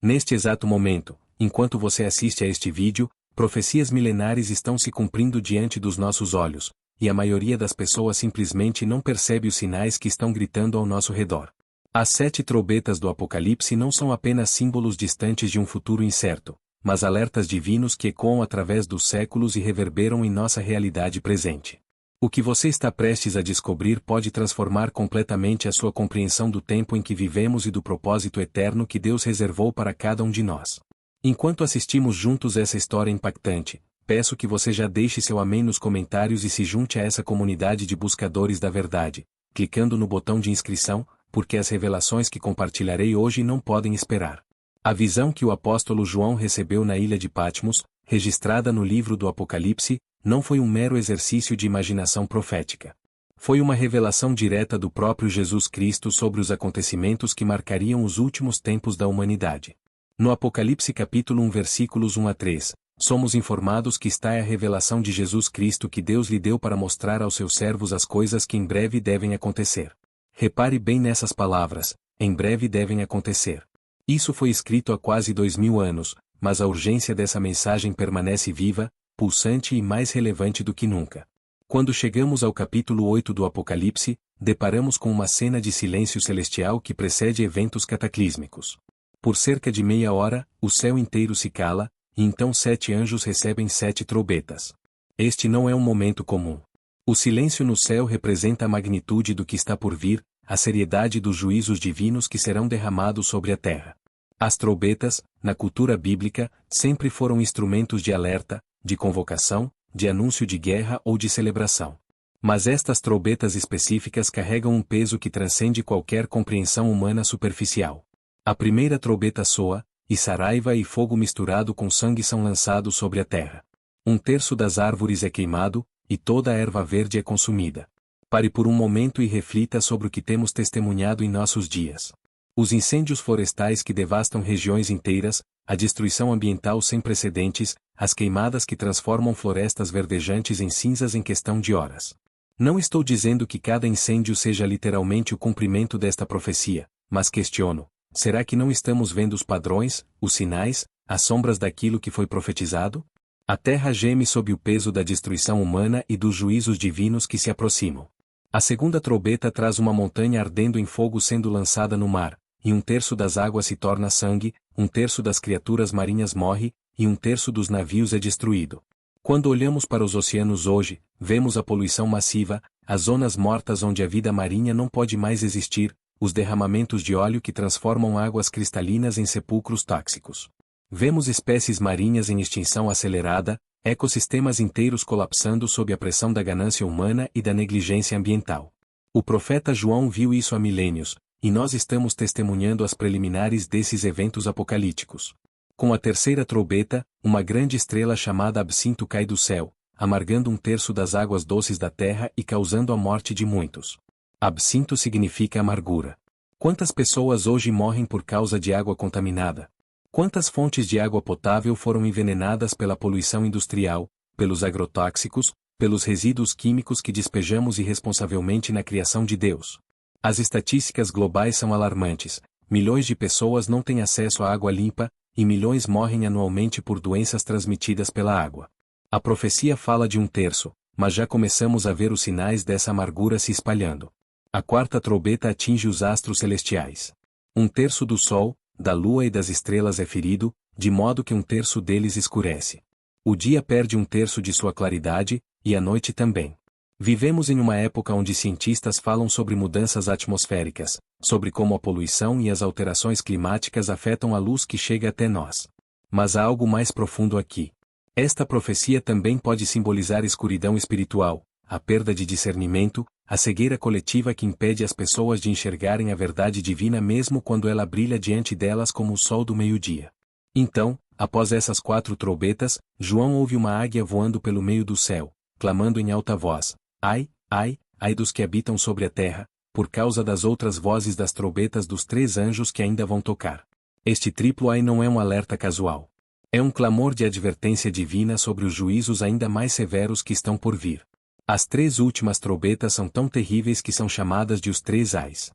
Neste exato momento, enquanto você assiste a este vídeo, profecias milenares estão se cumprindo diante dos nossos olhos, e a maioria das pessoas simplesmente não percebe os sinais que estão gritando ao nosso redor. As 7 trombetas do Apocalipse não são apenas símbolos distantes de um futuro incerto, mas alertas divinos que ecoam através dos séculos e reverberam em nossa realidade presente. O que você está prestes a descobrir pode transformar completamente a sua compreensão do tempo em que vivemos e do propósito eterno que Deus reservou para cada um de nós. Enquanto assistimos juntos essa história impactante, peço que você já deixe seu amém nos comentários e se junte a essa comunidade de buscadores da verdade, clicando no botão de inscrição, porque as revelações que compartilharei hoje não podem esperar. A visão que o apóstolo João recebeu na ilha de Patmos, registrada no livro do Apocalipse, não foi um mero exercício de imaginação profética. Foi uma revelação direta do próprio Jesus Cristo sobre os acontecimentos que marcariam os últimos tempos da humanidade. No Apocalipse capítulo 1 versículos 1 a 3, somos informados que está a revelação de Jesus Cristo que Deus lhe deu para mostrar aos seus servos as coisas que em breve devem acontecer. Repare bem nessas palavras, em breve devem acontecer. Isso foi escrito há quase 2000 anos, mas a urgência dessa mensagem permanece viva, pulsante e mais relevante do que nunca. Quando chegamos ao capítulo 8 do Apocalipse, deparamos com uma cena de silêncio celestial que precede eventos cataclísmicos. Por cerca de meia hora, o céu inteiro se cala, e então 7 anjos recebem 7 trombetas. Este não é um momento comum. O silêncio no céu representa a magnitude do que está por vir, a seriedade dos juízos divinos que serão derramados sobre a terra. As trombetas, na cultura bíblica, sempre foram instrumentos de alerta, de convocação, de anúncio de guerra ou de celebração. Mas estas trombetas específicas carregam um peso que transcende qualquer compreensão humana superficial. A primeira trombeta soa, e saraiva e fogo misturado com sangue são lançados sobre a terra. 1/3 das árvores é queimado, e toda a erva verde é consumida. Pare por um momento e reflita sobre o que temos testemunhado em nossos dias. Os incêndios florestais que devastam regiões inteiras, a destruição ambiental sem precedentes, as queimadas que transformam florestas verdejantes em cinzas em questão de horas. Não estou dizendo que cada incêndio seja literalmente o cumprimento desta profecia, mas questiono: será que não estamos vendo os padrões, os sinais, as sombras daquilo que foi profetizado? A terra geme sob o peso da destruição humana e dos juízos divinos que se aproximam. A segunda trombeta traz uma montanha ardendo em fogo sendo lançada no mar, e 1/3 das águas se torna sangue, 1/3 das criaturas marinhas morre, e 1/3 dos navios é destruído. Quando olhamos para os oceanos hoje, vemos a poluição massiva, as zonas mortas onde a vida marinha não pode mais existir, os derramamentos de óleo que transformam águas cristalinas em sepulcros tóxicos. Vemos espécies marinhas em extinção acelerada, ecossistemas inteiros colapsando sob a pressão da ganância humana e da negligência ambiental. O profeta João viu isso há milênios, e nós estamos testemunhando as preliminares desses eventos apocalípticos. Com a terceira trombeta, uma grande estrela chamada Absinto cai do céu, amargando 1/3 das águas doces da terra e causando a morte de muitos. Absinto significa amargura. Quantas pessoas hoje morrem por causa de água contaminada? Quantas fontes de água potável foram envenenadas pela poluição industrial, pelos agrotóxicos, pelos resíduos químicos que despejamos irresponsavelmente na criação de Deus? As estatísticas globais são alarmantes: milhões de pessoas não têm acesso à água limpa, e milhões morrem anualmente por doenças transmitidas pela água. A profecia fala de 1/3, mas já começamos a ver os sinais dessa amargura se espalhando. A quarta trombeta atinge os astros celestiais. 1/3 do Sol, da Lua e das estrelas é ferido, de modo que 1/3 deles escurece. O dia perde 1/3 de sua claridade, e a noite também. Vivemos em uma época onde cientistas falam sobre mudanças atmosféricas, sobre como a poluição e as alterações climáticas afetam a luz que chega até nós. Mas há algo mais profundo aqui. Esta profecia também pode simbolizar escuridão espiritual, a perda de discernimento, a cegueira coletiva que impede as pessoas de enxergarem a verdade divina mesmo quando ela brilha diante delas como o sol do meio-dia. Então, após essas 4 trombetas, João ouve uma águia voando pelo meio do céu, clamando em alta voz: Ai, ai, ai dos que habitam sobre a terra, por causa das outras vozes das trombetas dos 3 anjos que ainda vão tocar. Este triplo ai não é um alerta casual. É um clamor de advertência divina sobre os juízos ainda mais severos que estão por vir. As 3 últimas trombetas são tão terríveis que são chamadas de os 3 ais.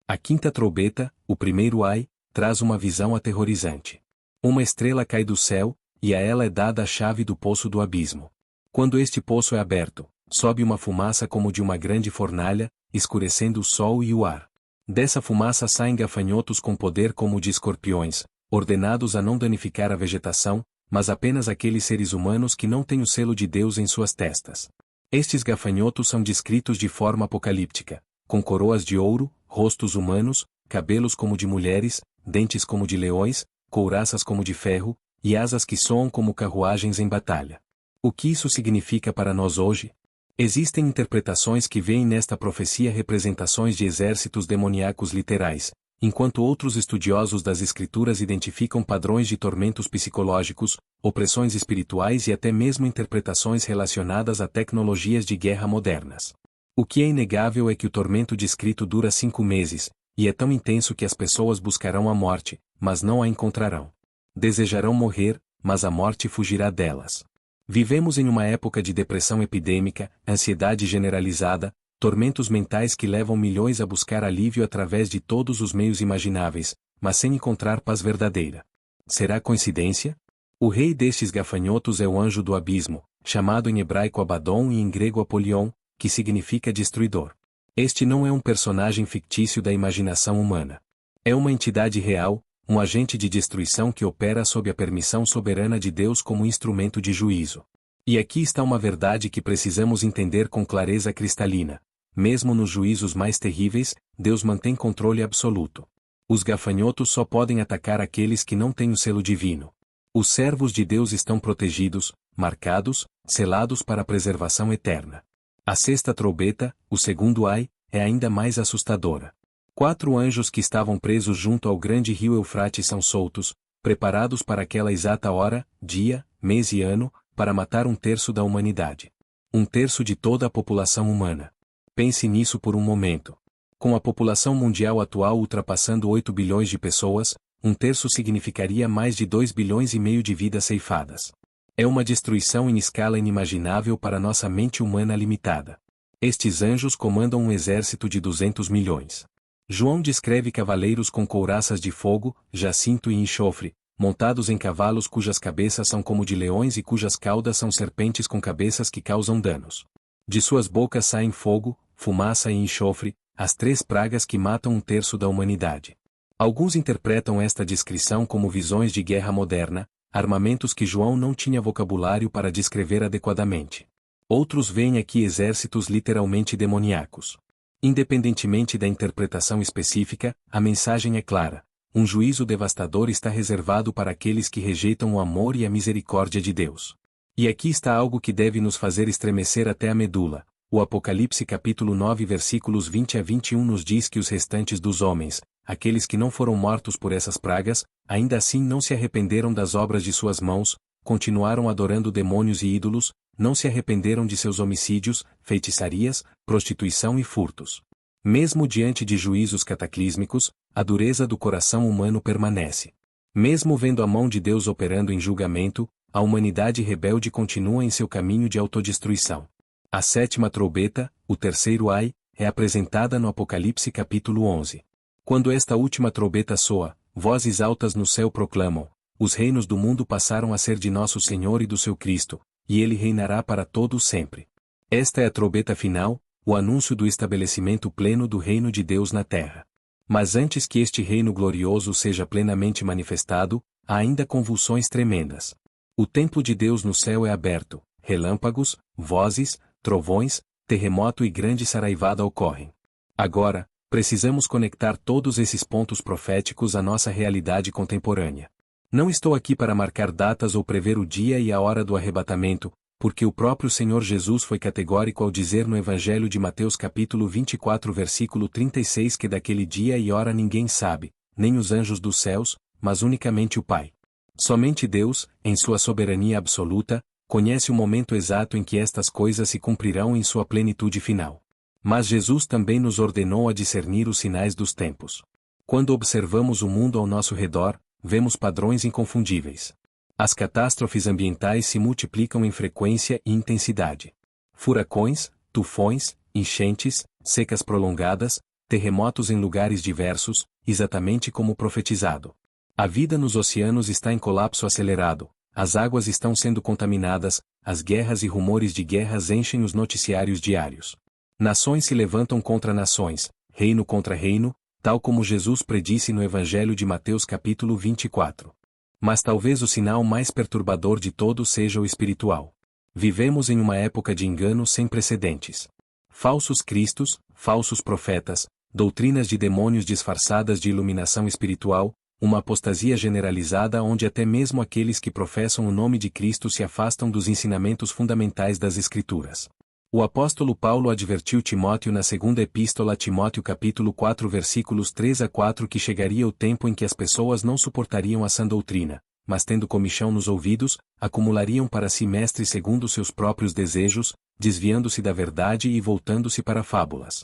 A quinta trombeta, o primeiro ai, traz uma visão aterrorizante. Uma estrela cai do céu, e a ela é dada a chave do poço do abismo. Quando este poço é aberto, sobe uma fumaça como de uma grande fornalha, escurecendo o sol e o ar. Dessa fumaça saem gafanhotos com poder como o de escorpiões, ordenados a não danificar a vegetação, mas apenas aqueles seres humanos que não têm o selo de Deus em suas testas. Estes gafanhotos são descritos de forma apocalíptica, com coroas de ouro, rostos humanos, cabelos como de mulheres, dentes como de leões, couraças como de ferro, e asas que soam como carruagens em batalha. O que isso significa para nós hoje? Existem interpretações que veem nesta profecia representações de exércitos demoníacos literais, enquanto outros estudiosos das Escrituras identificam padrões de tormentos psicológicos, opressões espirituais e até mesmo interpretações relacionadas a tecnologias de guerra modernas. O que é inegável é que o tormento descrito dura 5 meses, e é tão intenso que as pessoas buscarão a morte, mas não a encontrarão. Desejarão morrer, mas a morte fugirá delas. Vivemos em uma época de depressão epidêmica, ansiedade generalizada, tormentos mentais que levam milhões a buscar alívio através de todos os meios imagináveis, mas sem encontrar paz verdadeira. Será coincidência? O rei destes gafanhotos é o anjo do abismo, chamado em hebraico Abaddon e em grego Apolion, que significa destruidor. Este não é um personagem fictício da imaginação humana. É uma entidade real, um agente de destruição que opera sob a permissão soberana de Deus como instrumento de juízo. E aqui está uma verdade que precisamos entender com clareza cristalina. Mesmo nos juízos mais terríveis, Deus mantém controle absoluto. Os gafanhotos só podem atacar aqueles que não têm o selo divino. Os servos de Deus estão protegidos, marcados, selados para a preservação eterna. A sexta trombeta, o segundo ai, é ainda mais assustadora. 4 anjos que estavam presos junto ao grande rio Eufrates são soltos, preparados para aquela exata hora, dia, mês e ano, para matar 1/3 da humanidade. 1/3 de toda a população humana. Pense nisso por um momento. Com a população mundial atual ultrapassando 8 bilhões de pessoas, 1/3 significaria mais de 2,5 bilhões de vidas ceifadas. É uma destruição em escala inimaginável para nossa mente humana limitada. Estes anjos comandam um exército de 200 milhões. João descreve cavaleiros com couraças de fogo, jacinto e enxofre, montados em cavalos cujas cabeças são como de leões e cujas caudas são serpentes com cabeças que causam danos. De suas bocas saem fogo, fumaça e enxofre, as 3 pragas que matam 1/3 da humanidade. Alguns interpretam esta descrição como visões de guerra moderna, armamentos que João não tinha vocabulário para descrever adequadamente. Outros veem aqui exércitos literalmente demoníacos. Independentemente da interpretação específica, a mensagem é clara. Um juízo devastador está reservado para aqueles que rejeitam o amor e a misericórdia de Deus. E aqui está algo que deve nos fazer estremecer até a medula. O Apocalipse capítulo 9 versículos 20 a 21 nos diz que os restantes dos homens, aqueles que não foram mortos por essas pragas, ainda assim não se arrependeram das obras de suas mãos, continuaram adorando demônios e ídolos, não se arrependeram de seus homicídios, feitiçarias, prostituição e furtos. Mesmo diante de juízos cataclísmicos, a dureza do coração humano permanece. Mesmo vendo a mão de Deus operando em julgamento, a humanidade rebelde continua em seu caminho de autodestruição. A 7ª trombeta, o terceiro ai, é apresentada no Apocalipse capítulo 11. Quando esta última trombeta soa, vozes altas no céu proclamam: os reinos do mundo passaram a ser de nosso Senhor e do seu Cristo, e ele reinará para todos sempre. Esta é a trombeta final, o anúncio do estabelecimento pleno do reino de Deus na terra. Mas antes que este reino glorioso seja plenamente manifestado, há ainda convulsões tremendas. O templo de Deus no céu é aberto, relâmpagos, vozes, trovões, terremoto e grande saraivada ocorrem. Agora, precisamos conectar todos esses pontos proféticos à nossa realidade contemporânea. Não estou aqui para marcar datas ou prever o dia e a hora do arrebatamento, porque o próprio Senhor Jesus foi categórico ao dizer no Evangelho de Mateus capítulo 24 versículo 36 que daquele dia e hora ninguém sabe, nem os anjos dos céus, mas unicamente o Pai. Somente Deus, em sua soberania absoluta, conhece o momento exato em que estas coisas se cumprirão em sua plenitude final. Mas Jesus também nos ordenou a discernir os sinais dos tempos. Quando observamos o mundo ao nosso redor, vemos padrões inconfundíveis. As catástrofes ambientais se multiplicam em frequência e intensidade. Furacões, tufões, enchentes, secas prolongadas, terremotos em lugares diversos, exatamente como profetizado. A vida nos oceanos está em colapso acelerado, as águas estão sendo contaminadas, as guerras e rumores de guerras enchem os noticiários diários. Nações se levantam contra nações, reino contra reino, tal como Jesus predisse no Evangelho de Mateus capítulo 24. Mas talvez o sinal mais perturbador de todos seja o espiritual. Vivemos em uma época de engano sem precedentes. Falsos cristos, falsos profetas, doutrinas de demônios disfarçadas de iluminação espiritual, uma apostasia generalizada onde até mesmo aqueles que professam o nome de Cristo se afastam dos ensinamentos fundamentais das Escrituras. O apóstolo Paulo advertiu Timóteo na segunda epístola a Timóteo capítulo 4 versículos 3 a 4 que chegaria o tempo em que as pessoas não suportariam a sã doutrina, mas tendo comichão nos ouvidos, acumulariam para si mestres segundo seus próprios desejos, desviando-se da verdade e voltando-se para fábulas.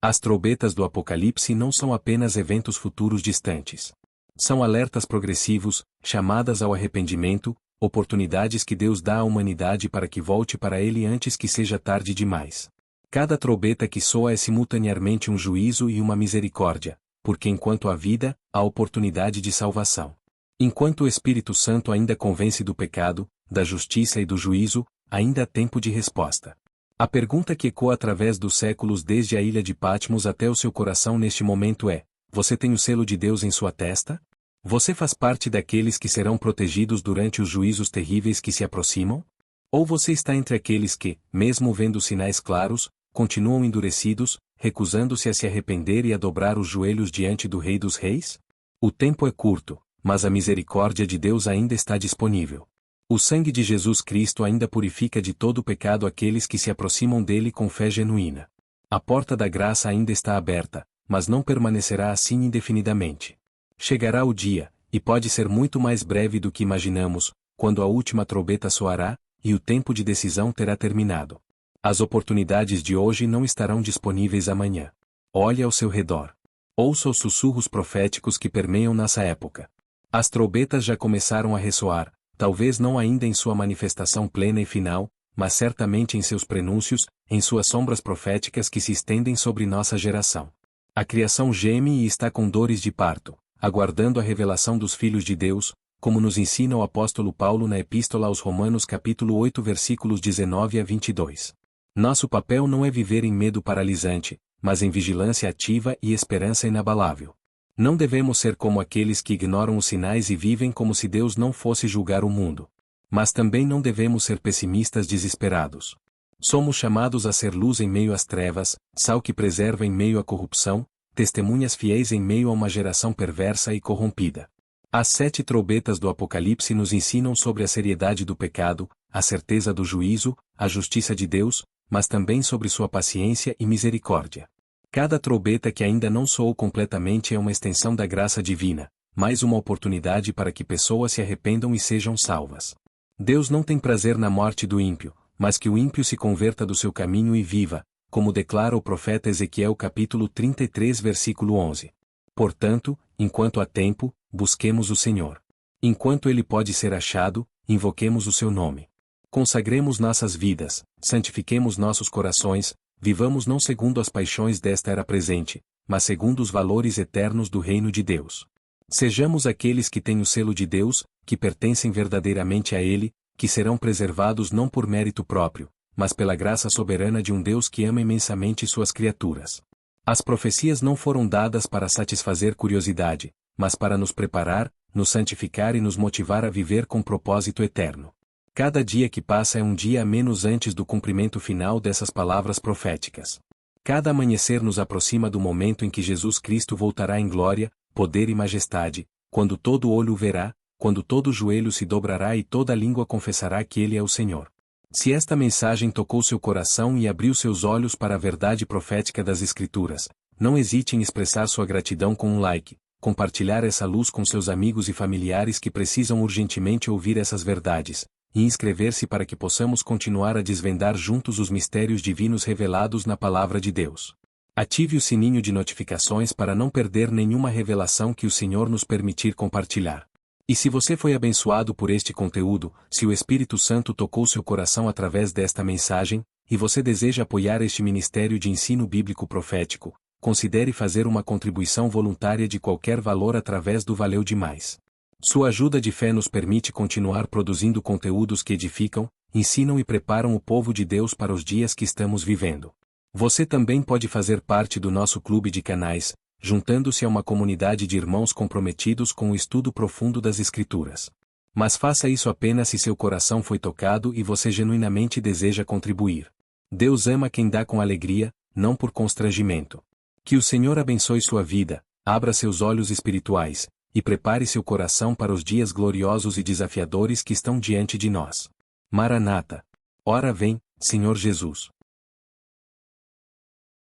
As trombetas do Apocalipse não são apenas eventos futuros distantes. São alertas progressivos, chamadas ao arrependimento, oportunidades que Deus dá à humanidade para que volte para Ele antes que seja tarde demais. Cada trombeta que soa é simultaneamente um juízo e uma misericórdia, porque enquanto há vida, há oportunidade de salvação. Enquanto o Espírito Santo ainda convence do pecado, da justiça e do juízo, ainda há tempo de resposta. A pergunta que ecoa através dos séculos desde a ilha de Patmos até o seu coração neste momento é: você tem o selo de Deus em sua testa? Você faz parte daqueles que serão protegidos durante os juízos terríveis que se aproximam? Ou você está entre aqueles que, mesmo vendo sinais claros, continuam endurecidos, recusando-se a se arrepender e a dobrar os joelhos diante do Rei dos Reis? O tempo é curto, mas a misericórdia de Deus ainda está disponível. O sangue de Jesus Cristo ainda purifica de todo o pecado aqueles que se aproximam dele com fé genuína. A porta da graça ainda está aberta, mas não permanecerá assim indefinidamente. Chegará o dia, e pode ser muito mais breve do que imaginamos, quando a última trombeta soará, e o tempo de decisão terá terminado. As oportunidades de hoje não estarão disponíveis amanhã. Olhe ao seu redor. Ouça os sussurros proféticos que permeiam nessa época. As trombetas já começaram a ressoar, talvez não ainda em sua manifestação plena e final, mas certamente em seus prenúncios, em suas sombras proféticas que se estendem sobre nossa geração. A criação geme e está com dores de parto, aguardando a revelação dos filhos de Deus, como nos ensina o apóstolo Paulo na Epístola aos Romanos capítulo 8 versículos 19 a 22. Nosso papel não é viver em medo paralisante, mas em vigilância ativa e esperança inabalável. Não devemos ser como aqueles que ignoram os sinais e vivem como se Deus não fosse julgar o mundo. Mas também não devemos ser pessimistas desesperados. Somos chamados a ser luz em meio às trevas, sal que preserva em meio à corrupção, testemunhas fiéis em meio a uma geração perversa e corrompida. As 7 trombetas do Apocalipse nos ensinam sobre a seriedade do pecado, a certeza do juízo, a justiça de Deus, mas também sobre sua paciência e misericórdia. Cada trombeta que ainda não soou completamente é uma extensão da graça divina, mais uma oportunidade para que pessoas se arrependam e sejam salvas. Deus não tem prazer na morte do ímpio, mas que o ímpio se converta do seu caminho e viva, como declara o profeta Ezequiel capítulo 33 versículo 11. Portanto, enquanto há tempo, busquemos o Senhor. Enquanto ele pode ser achado, invoquemos o seu nome. Consagremos nossas vidas, santifiquemos nossos corações, vivamos não segundo as paixões desta era presente, mas segundo os valores eternos do reino de Deus. Sejamos aqueles que têm o selo de Deus, que pertencem verdadeiramente a Ele, que serão preservados não por mérito próprio, mas pela graça soberana de um Deus que ama imensamente suas criaturas. As profecias não foram dadas para satisfazer curiosidade, mas para nos preparar, nos santificar e nos motivar a viver com propósito eterno. Cada dia que passa é um dia a menos antes do cumprimento final dessas palavras proféticas. Cada amanhecer nos aproxima do momento em que Jesus Cristo voltará em glória, poder e majestade, quando todo olho o verá, quando todo joelho se dobrará e toda língua confessará que Ele é o Senhor. Se esta mensagem tocou seu coração e abriu seus olhos para a verdade profética das Escrituras, não hesite em expressar sua gratidão com um like, compartilhar essa luz com seus amigos e familiares que precisam urgentemente ouvir essas verdades, e inscrever-se para que possamos continuar a desvendar juntos os mistérios divinos revelados na Palavra de Deus. Ative o sininho de notificações para não perder nenhuma revelação que o Senhor nos permitir compartilhar. E se você foi abençoado por este conteúdo, se o Espírito Santo tocou seu coração através desta mensagem, e você deseja apoiar este ministério de ensino bíblico profético, considere fazer uma contribuição voluntária de qualquer valor através do Valeu Demais. Sua ajuda de fé nos permite continuar produzindo conteúdos que edificam, ensinam e preparam o povo de Deus para os dias que estamos vivendo. Você também pode fazer parte do nosso clube de canais, juntando-se a uma comunidade de irmãos comprometidos com o estudo profundo das Escrituras. Mas faça isso apenas se seu coração foi tocado e você genuinamente deseja contribuir. Deus ama quem dá com alegria, não por constrangimento. Que o Senhor abençoe sua vida, abra seus olhos espirituais, e prepare seu coração para os dias gloriosos e desafiadores que estão diante de nós. Maranata. Ora vem, Senhor Jesus.